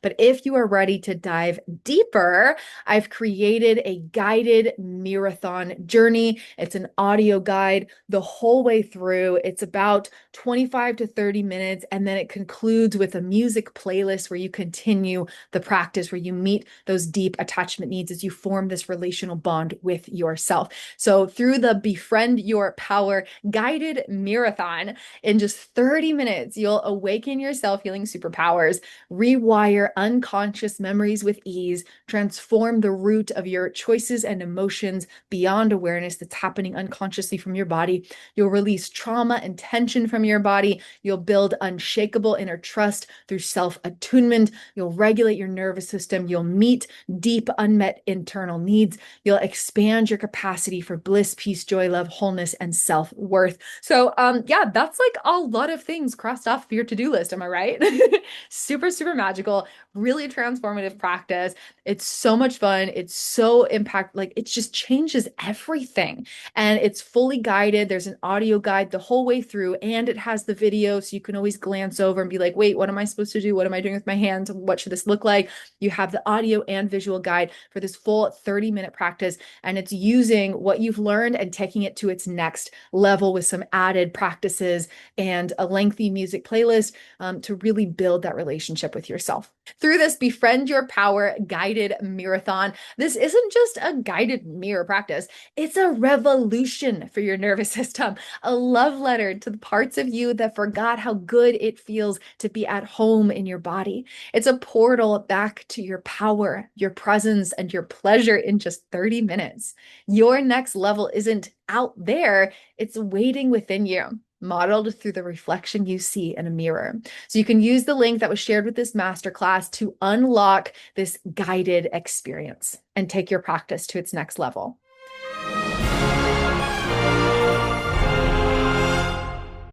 But if you are ready to dive deeper, I've created a guided Mirrorthon journey. It's an audio guide the whole way through. It's about 25 to 30 minutes, and then it concludes with a music playlist where you continue the practice, where you meet those deep attachment needs as you form this relational bond with yourself. So through the Befriend Your Power guided Mirrorthon, in just 30 minutes, you'll awaken your self-healing superpowers, rewire unconscious memories with ease, transform the root of your choices and emotions beyond awareness that's happening unconsciously from your body. You'll release trauma and tension from your body. You'll build unshakable inner trust through self-attunement. You'll regulate your nervous system. You'll meet deep unmet internal needs. You'll expand your capacity for bliss, peace, joy, love, wholeness, and self-worth. So yeah, that's like a lot of things crossed off of your to-do list. Am I right? Super, super magical, really transformative practice. It's so much fun. It's so like it just changes everything. And it's fully guided. There's an audio guide the whole way through, and it has the video. So you can always glance over and be like, wait, what am I supposed to do? What am I doing with my hands? What should this look like? You have the audio and visual guide for this full 30-minute practice. And it's using what you've learned and taking it to its next level with some added practices and a lengthy music playlist to really build that relationship with yourself. Through this Befriend Your Power guided Mirrorthon, this isn't just a guided mirror practice, it's a revolution for your nervous system, a love letter to the parts of you that forgot how good it feels to be at home in your body. It's a portal back to your power, your presence, and your pleasure in just 30 minutes. Your next level isn't out there, it's waiting within you, modeled through the reflection you see in a mirror. So you can use the link that was shared with this masterclass to unlock this guided experience and take your practice to its next level.